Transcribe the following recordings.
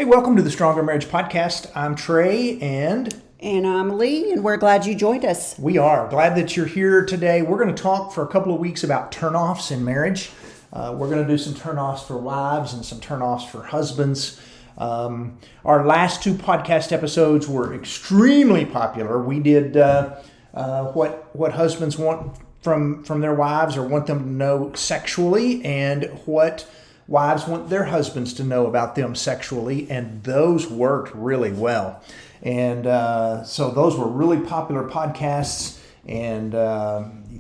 Hey, welcome to the Stronger Marriage Podcast. I'm Trey, and I'm Lee, and we're glad you joined us. we are glad that you're here today. We're going to talk for a couple of weeks about turnoffs in marriage. We're going to do some turnoffs for wives and some turnoffs for husbands. Our last two podcast episodes were extremely popular. We did what husbands want from their wives or want them to know sexually, and what wives want their husbands to know about them sexually, and those worked really well. And so those were really popular podcasts, and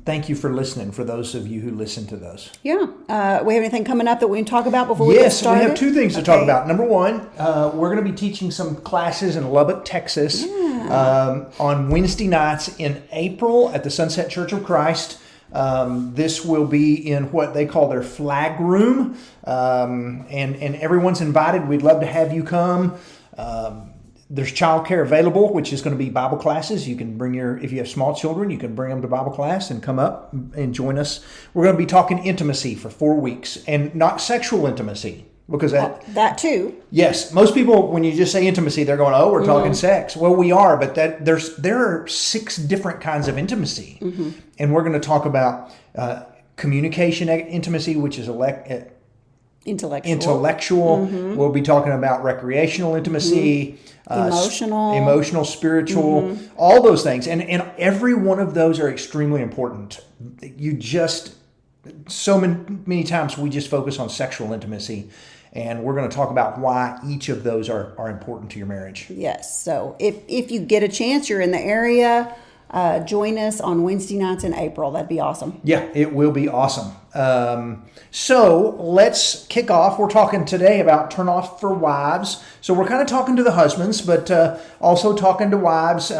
thank you for listening, for those of you who listen to those. Yeah. We have anything coming up that we can talk about before we get Yes, we started? have two things to talk about. Number one, we're going to be teaching some classes in Lubbock, Texas, on Wednesday nights in April at the Sunset Church of Christ. This will be in what they call their flag room, and everyone's invited. We'd love to have you come. There's childcare available, which is going to be Bible classes. You can bring if you have small children, you can bring them to Bible class and come up and join us. We're going to be talking intimacy for 4 weeks, and not sexual intimacy. Because that too. Yes, most people, when you just say intimacy, they're going, "Oh, we're talking sex." Well, we are, but there are 6 different kinds of intimacy, and we're going to talk about communication intimacy, which is intellectual. We'll be talking about recreational intimacy, emotional, spiritual, all those things, and every one of those are extremely important. So many times we just focus on sexual intimacy. And we're going to talk about why each of those are important to your marriage. Yes. So if you get a chance, you're in the area, join us on Wednesday nights in April. That'd be awesome. Yeah, it will be awesome. So let's kick off. We're talking today about turnoff for wives. So we're kind of talking to the husbands, but also talking to wives.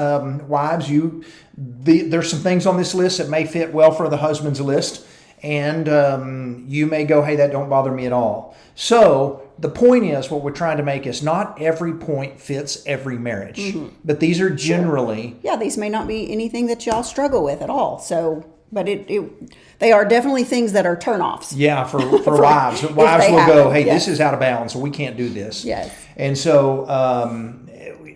There's some things on this list that may fit well for the husband's list. And you may go, "Hey, that don't bother me at all." So the point is, what we're trying to make is not every point fits every marriage, but these are generally... Yeah, these may not be anything that y'all struggle with at all. So, but they are definitely things that are turnoffs. Yeah, for wives. Wives will go, "Hey, yes. This is out of bounds, so we can't do this." Yes. And so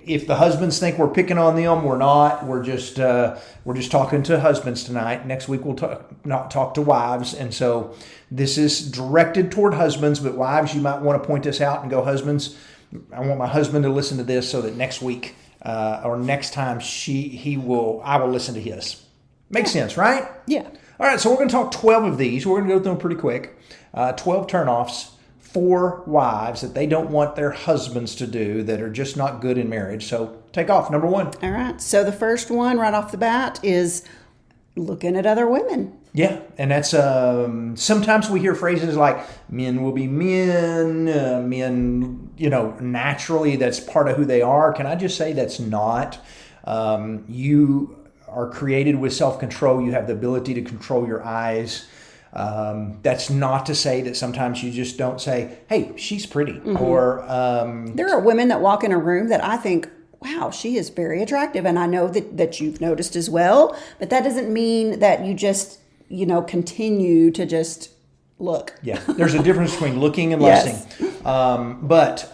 if the husbands think we're picking on them, we're not. We're just talking to husbands tonight. Next week we'll talk to wives. And so this is directed toward husbands, but wives, you might want to point this out and go, "Husbands, I want my husband to listen to this so that next week or next time I will listen to his." Makes sense, right? Yeah. All right, so we're going to talk 12 of these. We're going to go through them pretty quick. 12 turnoffs for wives that they don't want their husbands to do, that are just not good in marriage. So take off. Number 1. All right. So the first one right off the bat is looking at other women. Yeah, and that's sometimes we hear phrases like "men will be men," naturally that's part of who they are. Can I just say that's not? You are created with self-control. You have the ability to control your eyes. That's not to say that sometimes you just don't say, "Hey, she's pretty," or there are women that walk in a room that I think, "Wow, she is very attractive," and I know that you've noticed as well. But that doesn't mean that you just continue to just look. Yeah, there's a difference between looking and Yes. lusting. But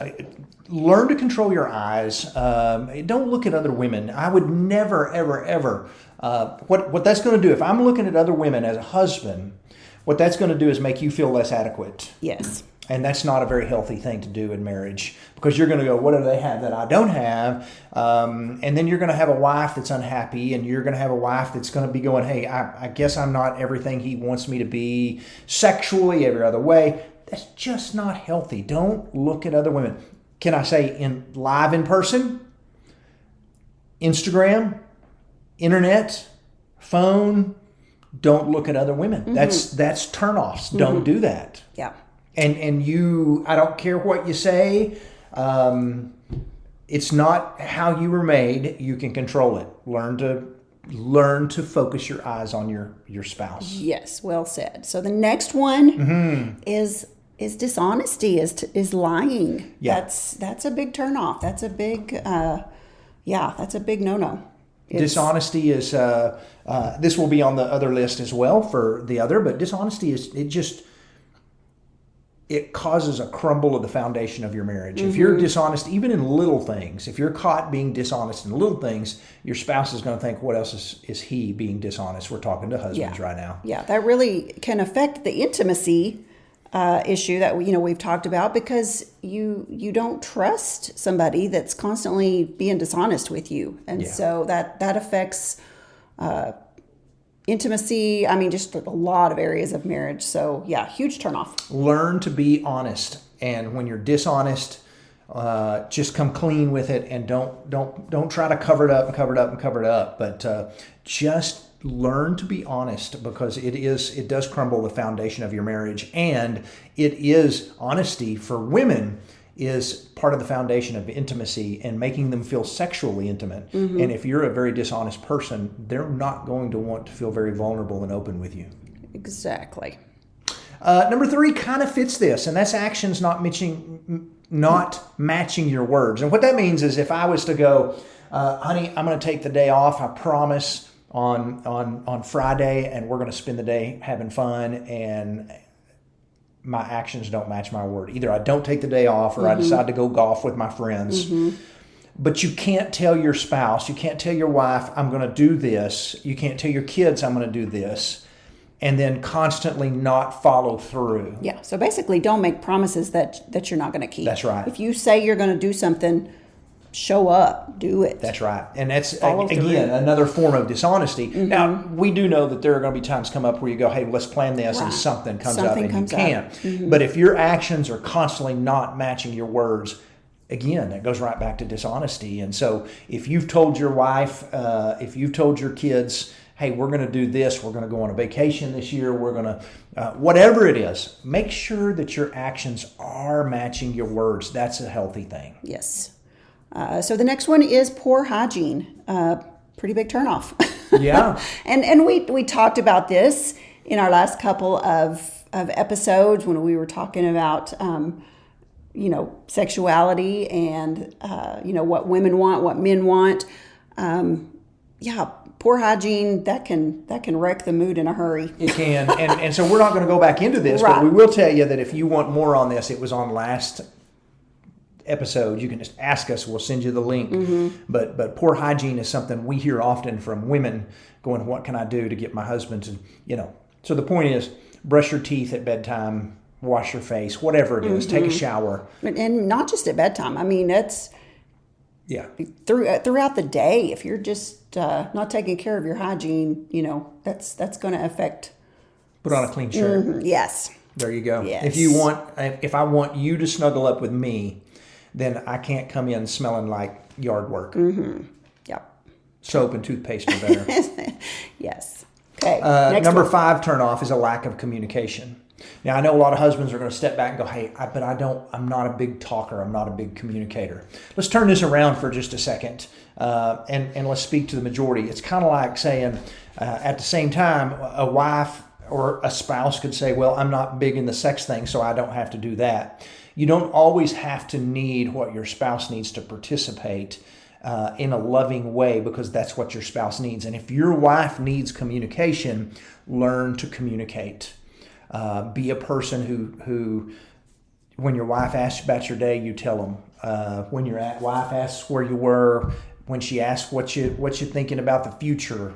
learn to control your eyes. Don't look at other women. I would never, ever, ever. What that's going to do, if I'm looking at other women as a husband, what that's going to do is make you feel less adequate. Yes. And that's not a very healthy thing to do in marriage, because you're going to go, "What do they have that I don't have?" And then you're going to have a wife that's unhappy, and you're going to have a wife that's going to be going, "Hey, I guess I'm not everything he wants me to be sexually, every other way." That's just not healthy. Don't look at other women. Can I say in person, Instagram, internet, phone? Don't look at other women. That's turnoffs. Don't do that. Yeah. And I don't care what you say. It's not how you were made. You can control it. Learn to focus your eyes on your spouse. Yes, well said. So the next one is dishonesty, is lying. Yeah. That's a big turnoff. That's a big that's a big no-no. Dishonesty is this will be on the other list as well for the other, but dishonesty is it causes a crumble of the foundation of your marriage. If you're dishonest, even in little things, if you're caught being dishonest in little things, your spouse is going to think, what else is he being dishonest? We're talking to husbands right now. Yeah, that really can affect the intimacy issue that we've talked about, because you don't trust somebody that's constantly being dishonest with you, and so that affects intimacy. I mean, just a lot of areas of marriage. So yeah, huge turnoff. Learn to be honest, and when you're dishonest, just come clean with it, and don't try to cover it up. But just learn to be honest, because it does crumble the foundation of your marriage, and it is honesty for women is part of the foundation of intimacy and making them feel sexually intimate. And if you're a very dishonest person, they're not going to want to feel very vulnerable and open with you. Exactly. Number 3 kind of fits this, and that's actions not matching your words. And what that means is, if I was to go, honey, I'm going to take the day off, I promise, on Friday, and we're going to spend the day having fun, and my actions don't match my word. Either I don't take the day off, or I decide to go golf with my friends. But you can't tell your spouse, you can't tell your wife, I'm going to do this. You can't tell your kids, I'm going to do this, and then constantly not follow through. Yeah. So basically, don't make promises that you're not going to keep. That's right. If you say you're going to do something, show up, do it. That's right. And that's, Follow again, through. another form of dishonesty. Now, we do know that there are going to be times come up where you go, hey, let's plan this, and Right. something comes Something up and comes you up. can't. But if your actions are constantly not matching your words, again, that goes right back to dishonesty. And so if you've told your wife, if you've told your kids, hey, we're going to do this, we're going to go on a vacation this year, we're going to, whatever it is, make sure that your actions are matching your words. That's a healthy thing. Yes. So the next one is poor hygiene. Pretty big turnoff. Yeah. and we talked about this in our last couple of episodes when we were talking about sexuality and what women want, what men want. Poor hygiene that can wreck the mood in a hurry. It can, and so we're not going to go back into this, Right. but we will tell you that if you want more on this, it was on last episode. You can just ask us; we'll send you the link. But poor hygiene is something we hear often from women going, "What can I do to get my husband to?" So the point is, brush your teeth at bedtime, wash your face, whatever it is, take a shower, And not just at bedtime. I mean, that's throughout the day. If you're just not taking care of your hygiene, that's going to affect. Put on a clean shirt. Yes. There you go. Yes. If I want you to snuggle up with me, then I can't come in smelling like yard work. Yep. Soap and toothpaste are better. Yes. Okay. Number one. 5 turnoff is a lack of communication. Now, I know a lot of husbands are going to step back and go, hey, I'm not a big talker. I'm not a big communicator. Let's turn this around for just a second, and let's speak to the majority. It's kind of like saying, at the same time, a wife or a spouse could say, well, I'm not big in the sex thing, so I don't have to do that. You don't always have to need what your spouse needs to participate in a loving way, because that's what your spouse needs. And if your wife needs communication, learn to communicate. Be a person who when your wife asks about your day, you tell them. When your wife asks where you were, when she asks what you're thinking about the future,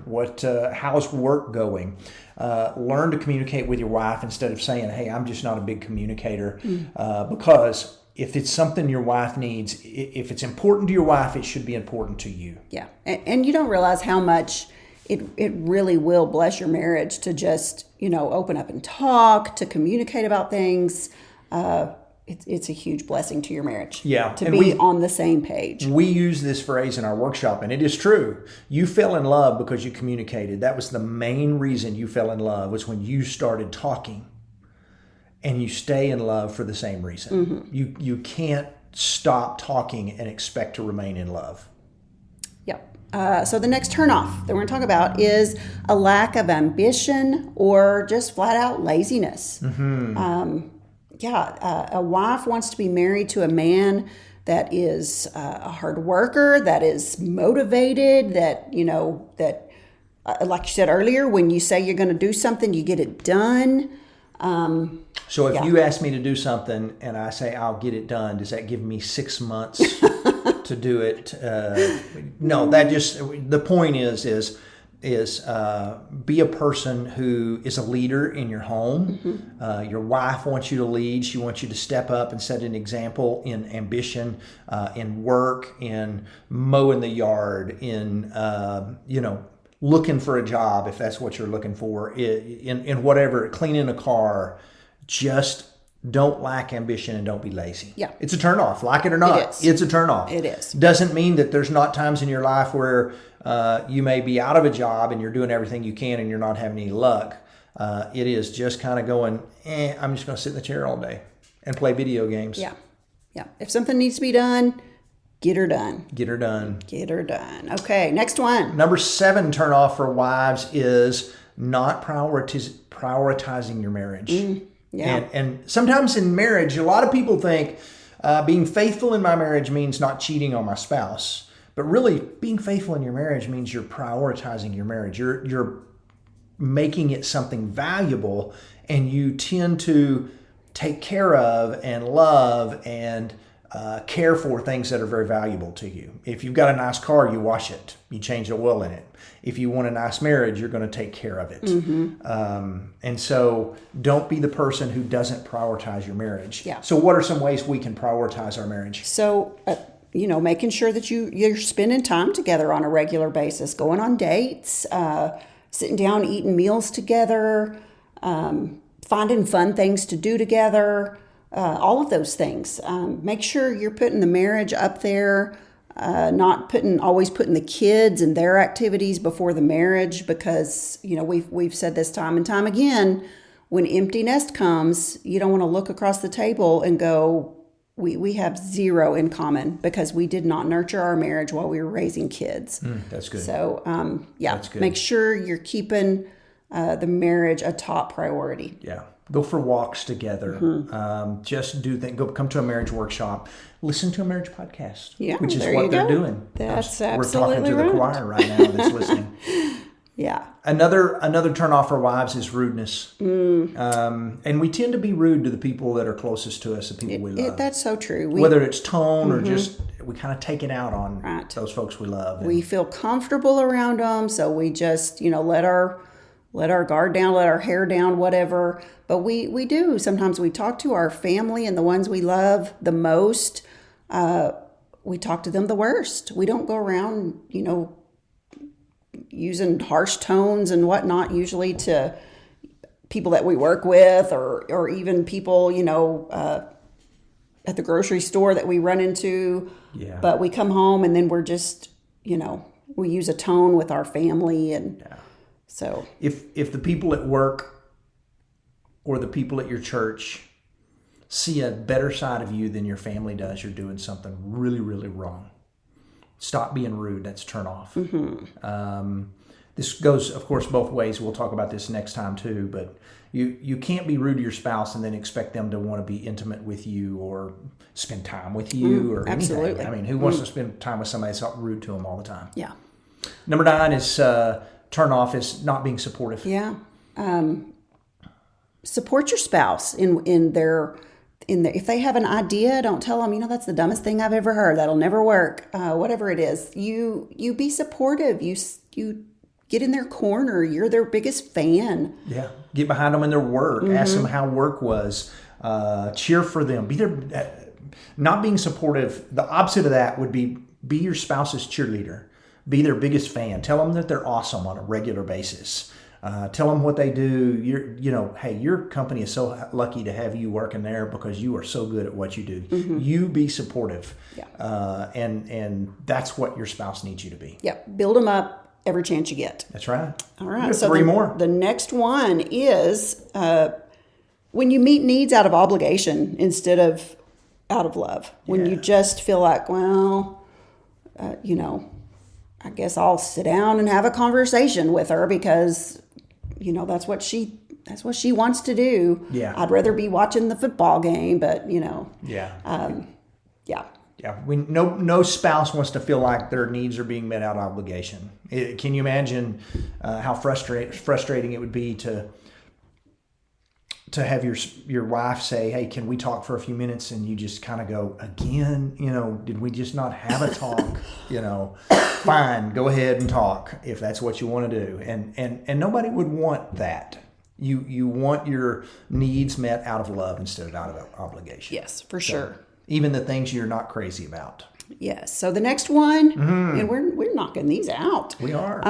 how's work going, learn to communicate with your wife instead of saying, hey, I'm just not a big communicator. Because if it's something your wife needs, if it's important to your wife, it should be important to you. Yeah. And you don't realize how much it really will bless your marriage to just, open up and talk, to communicate about things. It's a huge blessing to your marriage. Yeah. To be on the same page. We use this phrase in our workshop, and it is true. You fell in love because you communicated. That was the main reason you fell in love, was when you started talking. And you stay in love for the same reason. You can't stop talking and expect to remain in love. Yep. So the next turnoff that we're going to talk about is a lack of ambition or just flat out laziness. A wife wants to be married to a man that is a hard worker, that is motivated, that like you said earlier, when you say you're going to do something, you get it done. So if Yeah. you ask me to do something and I say I'll get it done, does that give me 6 months to do it? No, that just, the point is be a person who is a leader in your home. Your wife wants you to lead. She wants you to step up and set an example in ambition, in work, in mowing the yard, in looking for a job if that's what you're looking for, in whatever, cleaning a car. Just don't lack ambition and don't be lazy. Yeah. It's a turnoff. Like it or not, It is. it's a turnoff. It is. Doesn't mean that there's not times in your life where you may be out of a job and you're doing everything you can and you're not having any luck. It is just kind of going, I'm just going to sit in the chair all day and play video games. Yeah. Yeah. If something needs to be done, get her done. Get her done. Get her done. Okay, next one. Number 7 turnoff for wives is not prioritizing your marriage. Yeah. And sometimes in marriage, a lot of people think being faithful in my marriage means not cheating on my spouse. But really, being faithful in your marriage means you're prioritizing your marriage. You're making it something valuable, and you tend to take care of and love and care for things that are very valuable to you. If you've got a nice car, you wash it. You change the oil in it. If you want a nice marriage, you're going to take care of it. And so don't be the person who doesn't prioritize your marriage. Yeah. So what are some ways we can prioritize our marriage? So, making sure that you're spending time together on a regular basis, going on dates, sitting down, eating meals together, finding fun things to do together, all of those things. Make sure you're putting the marriage up there, not always putting the kids and their activities before the marriage, because, we've said this time and time again, when empty nest comes, you don't want to look across the table and go, we have zero in common because we did not nurture our marriage while we were raising kids. That's good. So, That's good. make sure you're keeping the marriage a top priority. Yeah. Go for walks together. Just do things. Go come to a marriage workshop. Listen to a marriage podcast. Yeah, which is there what you they're go. doing. That's We're absolutely talking to the right. choir right now that's listening. Yeah. Another turn off for wives is rudeness. And we tend to be rude to the people that are closest to us, the people we love. That's so true. Whether it's tone or just we kind of take it out on Right. those folks we love. We feel comfortable around them, so we just, let our guard down, let our hair down, whatever. But we do. Sometimes we talk to our family and the ones we love the most. We talk to them the worst. We don't go around, using harsh tones and whatnot, usually to people that we work with or even people, at the grocery store that we run into. Yeah. But we come home and then we're just, we use a tone with our family. And so If the people at work or the people at your church see a better side of you than your family does, you're doing something really, really wrong. Stop being rude. That's a turn off. This goes, of course, both ways. We'll talk about this next time too. But you can't be rude to your spouse and then expect them to want to be intimate with you or spend time with you or absolutely. anything. I mean, who wants to spend time with somebody that's rude to them all the time? yeah. Number 9 is turn off is not being supportive. Yeah. Support your spouse in their if they have an idea, don't tell them, that's the dumbest thing I've ever heard. That'll never work. Whatever it is, you be supportive. You get in their corner. You're their biggest fan. Yeah. Get behind them in their work. Ask them how work was. Cheer for them. Be their, not being supportive. The opposite of that would be your spouse's cheerleader. Be their biggest fan. Tell them that they're awesome on a regular basis. Tell them what they do. Hey, your company is so lucky to have you working there because you are so good at what you do. You be supportive. Yeah. And that's what your spouse needs you to be. Yeah. Build them up every chance you get. That's right. All right. You have So 3 more. The next one is when you meet needs out of obligation instead of out of love. When you just feel like, I guess I'll sit down and have a conversation with her because, that's what she wants to do. Yeah. I'd rather be watching the football game, but Yeah. yeah. Yeah, no spouse wants to feel like their needs are being met out of obligation. Can you imagine how frustrating it would be to have your wife say, "Hey, can we talk for a few minutes?" And you just kind of go, "Again, did we just not have a talk?" Fine, go ahead and talk if that's what you want to do. And nobody would want that. You want your needs met out of love instead of out of obligation. Yes, for sure. Even the things you're not crazy about. Yes. So the next one, and we're knocking these out. We are.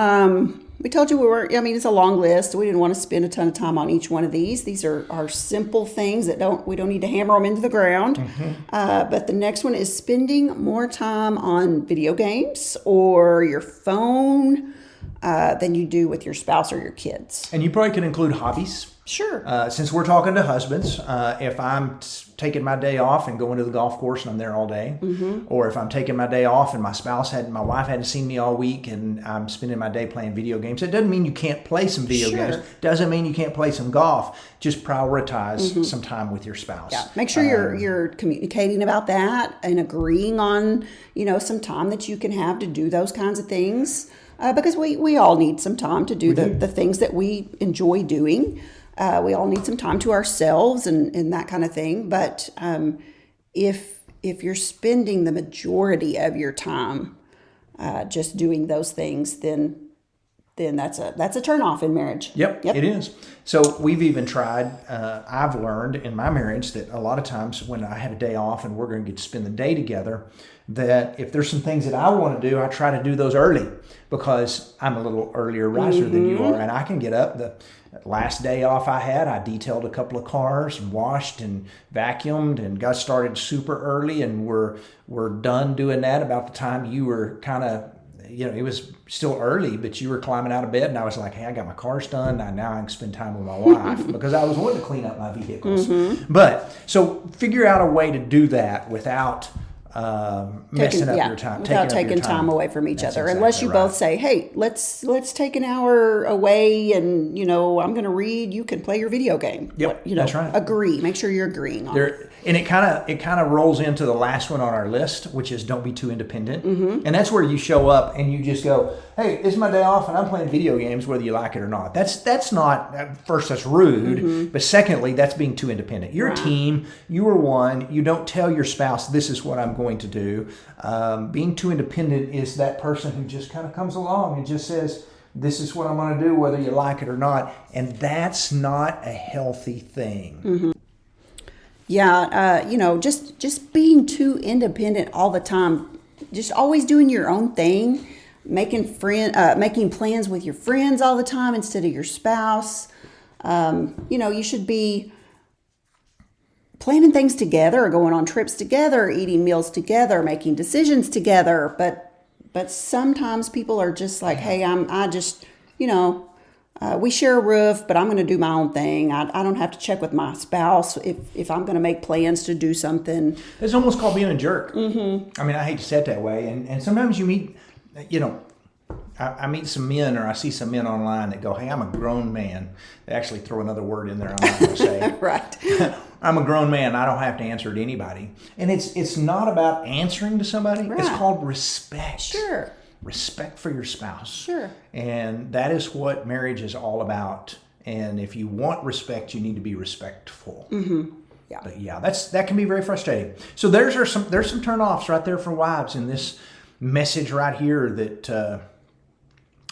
We told you it's a long list. We didn't want to spend a ton of time on each one of these. These are simple things that we don't need to hammer them into the ground. But the next one is spending more time on video games or your phone than you do with your spouse or your kids. And you probably can include hobbies. Sure. Since we're talking to husbands, if I'm taking my day off and going to the golf course and I'm there all day, or if I'm taking my day off and my wife hadn't seen me all week and I'm spending my day playing video games, it doesn't mean you can't play some video games. Doesn't mean you can't play some golf. Just prioritize some time with your spouse. Yeah. Make sure you're communicating about that and agreeing on some time that you can have to do those kinds of things. Because we all need some time to do the things that we enjoy doing. We all need some time to ourselves and that kind of thing. But if you're spending the majority of your time just doing those things, then that's a turnoff in marriage. Yep, it is. So we've even tried. I've learned in my marriage that a lot of times when I have a day off and we're going to get to spend the day together, that if there's some things that I want to do, I try to do those early because I'm a little earlier riser than you are, and I can get up. The last day off I had, I detailed a couple of cars and washed and vacuumed and got started super early, and we're done doing that about the time you were kind of, it was still early, but you were climbing out of bed, and I was like, hey, I got my cars done. Now I can spend time with my wife because I was wanting to clean up my vehicles. But so figure out a way to do that without messing up your time. Without taking time away from each other. Exactly. Unless you both say, hey, let's take an hour away and, I'm going to read, you can play your video game. Yep, that's right. Agree. Make sure you're agreeing on it. And it kind of rolls into the last one on our list, which is don't be too independent. And that's where you show up and you just go, hey, this is my day off and I'm playing video games whether you like it or not. That's not, first, that's rude. But secondly, that's being too independent. You're a team. You are one. You don't tell your spouse, this is what I'm going to do. Being too independent is that person who just kind of comes along and just says, this is what I'm going to do whether you like it or not. And that's not a healthy thing. Yeah, just being too independent all the time, just always doing your own thing, making plans with your friends all the time instead of your spouse. You should be planning things together, going on trips together, eating meals together, making decisions together. But sometimes people are just like, hey, we share a roof, but I'm going to do my own thing. I don't have to check with my spouse if I'm going to make plans to do something. It's almost called being a jerk. I mean, I hate to say it that way. And sometimes you meet, I meet some men or I see some men online that go, hey, I'm a grown man. They actually throw another word in there I'm not going to say. Right. I'm a grown man. I don't have to answer to anybody. And it's not about answering to somebody. Right. It's called respect. Sure. Respect for your spouse. Sure. And that is what marriage is all about. And if you want respect, you need to be respectful. Yeah. But yeah, that can be very frustrating. So there's some turnoffs right there for wives in this message right here that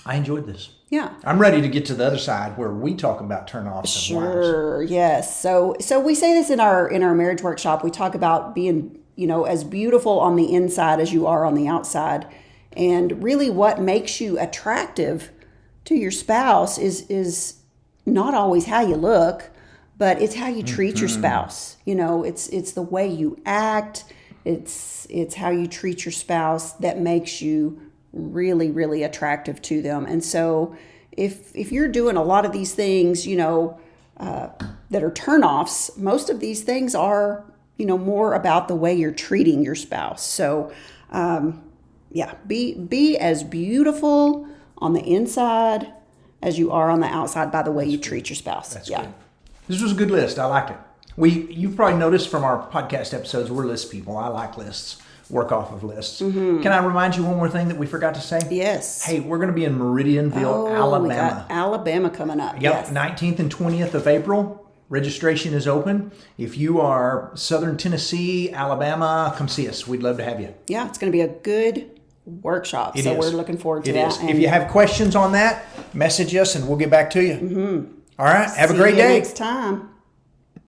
I enjoyed this. Yeah. I'm ready to get to the other side where we talk about turnoffs of wives. Sure. Yes. So we say this in our marriage workshop. We talk about being, as beautiful on the inside as you are on the outside. And really what makes you attractive to your spouse is not always how you look, but it's how you treat your spouse. It's the way you act. It's how you treat your spouse that makes you really, really attractive to them. And so if you're doing a lot of these things, that are turnoffs, most of these things are, more about the way you're treating your spouse. So, yeah, be as beautiful on the inside as you are on the outside by the way you treat your spouse. That's good. This was a good list. I liked it. You've probably noticed from our podcast episodes, we're list people. I like lists, work off of lists. Can I remind you one more thing that we forgot to say? Yes. Hey, we're going to be in Meridianville, Alabama. We got Alabama coming up. Yep, yes. 19th and 20th of April. Registration is open. If you are Southern Tennessee, Alabama, come see us. We'd love to have you. Yeah, it's going to be a good workshop. It so is. we're looking forward to It that. is. If you have questions on that, message us and we'll get back to you. All right. Have a See great you day. next time.